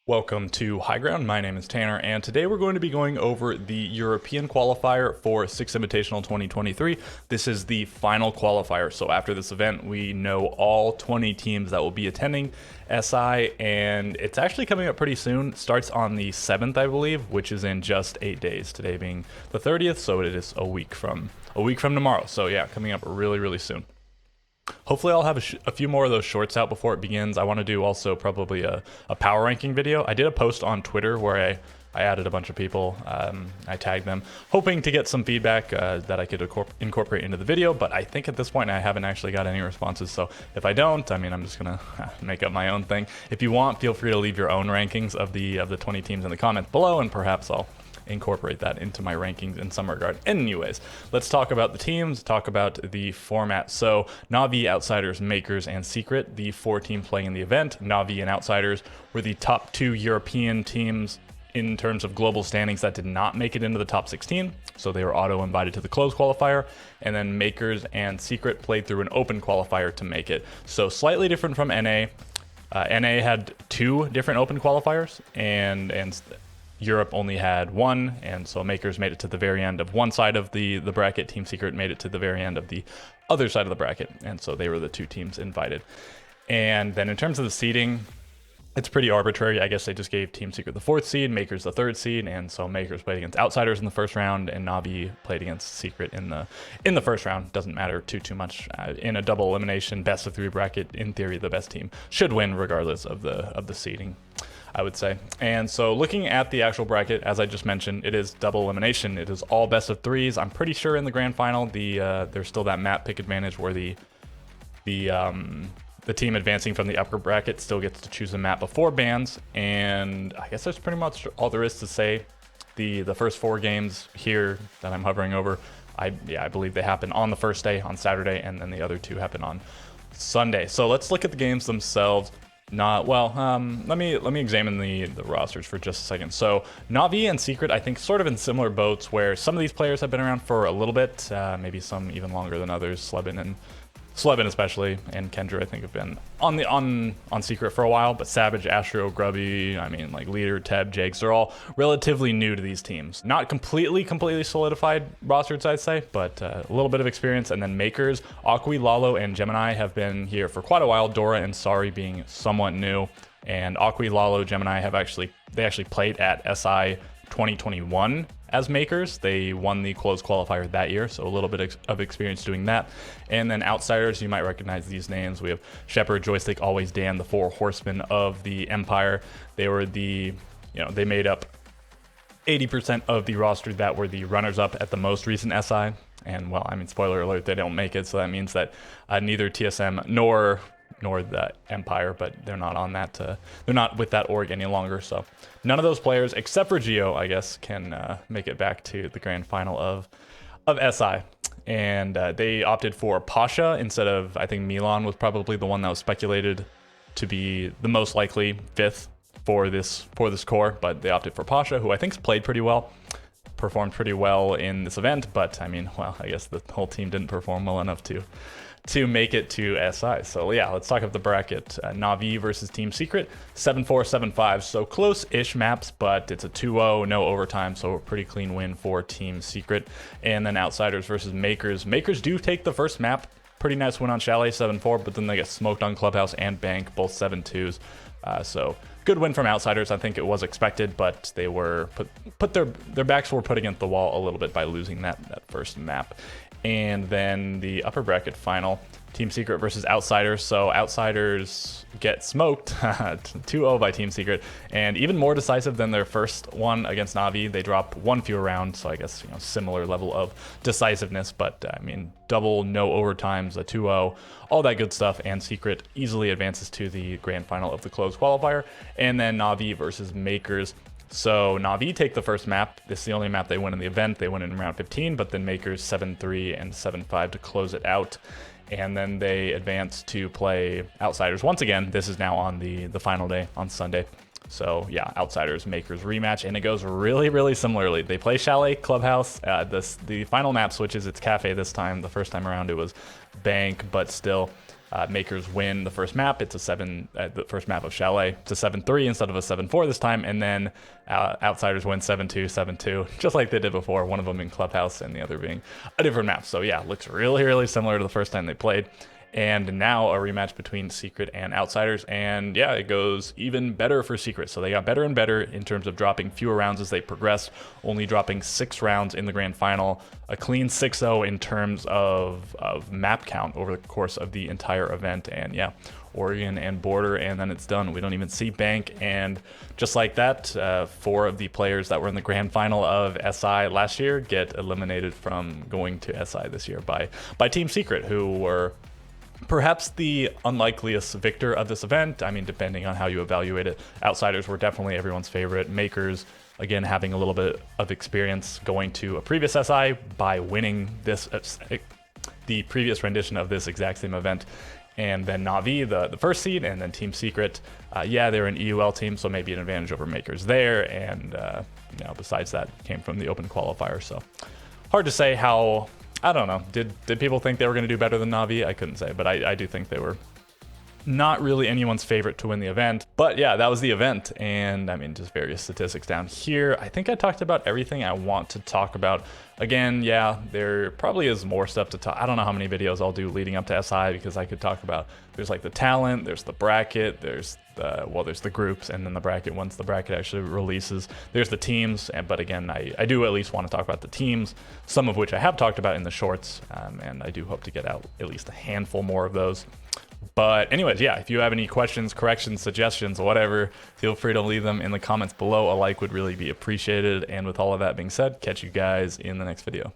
Welcome to High Ground. My name is Tanner, and today we're going to be going over the European qualifier for Six Invitational 2023. This is the final qualifier, so after this event, we know all 20 teams that will be attending SI, and it's actually coming up pretty soon. It starts on the 7th, I believe, which is in just 8 days. Today being the 30th, so it is a week from tomorrow. So yeah, coming up really soon. Hopefully I'll have a few more of those shorts out before it begins. I want to do also probably a power ranking video. I did a post on Twitter where I added a bunch of people. I tagged them, hoping to get some feedback that I could incorporate into the video, but I think at this point I haven't actually got any responses, so if I don't, I mean, I'm just gonna make up my own thing. If you want, feel free to leave your own rankings of the 20 teams in the comments below, and perhaps I'll incorporate that into my rankings in some regard. Anyways, let's talk about the teams, talk about the format. So Na'Vi, Outsiders, Makers, and Secret, the 4 teams playing in the event. Na'Vi and Outsiders were the top 2 European teams in terms of global standings that did not make it into the top 16, so they were auto-invited to the closed qualifier, and then Makers and Secret played through an open qualifier to make it. So slightly different from NA. NA had 2 different open qualifiers, and Europe only had 1, and so Makers made it to the very end of one side of the bracket. Team Secret made it to the very end of the other side of the bracket, and so they were the 2 teams invited. And then in terms of the seeding, it's pretty arbitrary. I guess they just gave Team Secret the 4th seed, Makers the 3rd seed, and so Makers played against Outsiders in the first round, and Na'Vi played against Secret in the first round. Doesn't matter too much. In a double elimination best of 3 bracket, in theory, the best team should win regardless of the seeding, I would say. And so looking at the actual bracket, as I just mentioned, it is double elimination. It is all best of 3s. I'm pretty sure in the grand final, there's still that map pick advantage where the team advancing from the upper bracket still gets to choose a map before bans. And I guess that's pretty much all there is to say. The first 4 games here that I'm hovering over, I believe they happen on the first day, on Saturday, and then the other 2 happen on Sunday. So let's look at the games themselves. Let me examine the rosters for just a second. So Na'Vi and Secret, I think, sort of in similar boats, where some of these players have been around for a little bit, maybe some even longer than others. Slebin especially, and Kendra, I think, have been on Secret for a while, but Savage, Astro, Grubby, I mean, like Leader, Teb, Jags, they're all relatively new to these teams. Not completely solidified rosters, I'd say, but a little bit of experience. And then Makers, Aqui, Lalo, and Gemini have been here for quite a while, Dora and Sari being somewhat new. And Aqui, Lalo, Gemini actually played at SI 2021 as Makers. They won the closed qualifier that year, so a little bit of experience doing that. And then Outsiders, you might recognize these names. We have Shepard, Joystick, Always Dan, the 4 horsemen of the Empire. They were they made up 80% of the roster that were the runners-up at the most recent SI. And well, I mean, spoiler alert, they don't make it, so that means that neither TSM nor the Empire, but they're not on that. They're not with that org any longer. So none of those players, except for Geo, I guess, can make it back to the grand final of SI. And they opted for Pasha instead of, I think Milan was probably the one that was speculated to be the most likely 5th for this core, but they opted for Pasha, who I think's played pretty well, performed pretty well in this event. But I mean, well, I guess the whole team didn't perform well enough to make it to SI. So yeah, let's talk about the bracket. Na'Vi versus Team Secret, 7-4, 7-5. So close-ish maps, but it's a 2-0, no overtime, so a pretty clean win for Team Secret. And then Outsiders versus Makers. Makers do take the first map. Pretty nice win on Chalet, 7-4, but then they get smoked on Clubhouse and Bank, both 7-2s. So good win from Outsiders. I think it was expected, but they were their backs were put against the wall a little bit by losing that first map. And then the upper bracket final, Team Secret versus Outsiders. So Outsiders get smoked 2-0 by Team Secret, and even more decisive than their first one against Na'Vi. They drop 1 fewer round, so I guess similar level of decisiveness, but I mean, double, no overtimes, a 2-0, all that good stuff, and Secret easily advances to the grand final of the closed qualifier. And then Na'Vi versus Makers. So Na'Vi take the first map. This is the only map they win in the event. They win in round 15, but then Makers 7-3 and 7-5 to close it out. And then they advance to play Outsiders once again. This is now on the final day, on Sunday. So yeah, Outsiders, Makers rematch, and it goes really similarly. They play Chalet, Clubhouse. The final map switches. It's Cafe this time. The first time around it was Bank, but still Makers win the first map. It's the first map of Chalet. It's a 7-3 instead of a 7-4 this time. And then Outsiders win 7-2, 7-2, just like they did before. One of them in Clubhouse and the other being a different map. So yeah, looks really, really similar to the first time they played. And now a rematch between Secret and Outsiders. And yeah, it goes even better for Secret. So they got better and better in terms of dropping fewer rounds as they progressed, only dropping 6 rounds in the grand final, a clean 6-0 in terms of map count over the course of the entire event. And yeah, Oregon and Border, and then it's done. We don't even see Bank. And just like that, 4 of the players that were in the grand final of SI last year get eliminated from going to SI this year by Team Secret, who were perhaps the unlikeliest victor of this event. I mean, depending on how you evaluate it. Outsiders were definitely everyone's favorite. Makers, again, having a little bit of experience going to a previous SI by winning this the previous rendition of this exact same event. And then Na'Vi, the first seed, and then Team Secret. Yeah, they're an EUL team, so maybe an advantage over Makers there. And besides that, came from the open qualifier. So hard to say how. I don't know. Did people think they were going to do better than Na'Vi? I couldn't say, but I do think they were not really anyone's favorite to win the event. But yeah, that was the event. And I mean, just various statistics down here. I think I talked about everything I want to talk about. Again, yeah, there probably is more stuff to talk. I don't know how many videos I'll do leading up to SI, because I could talk about, there's like the talent, there's the bracket, there's the groups, and then the bracket once the bracket actually releases. There's the teams, but again, I do at least want to talk about the teams, some of which I have talked about in the shorts, and I do hope to get out at least a handful more of those. But anyways, yeah, if you have any questions, corrections, suggestions, whatever, feel free to leave them in the comments below. A like would really be appreciated. And with all of that being said, catch you guys in the next video.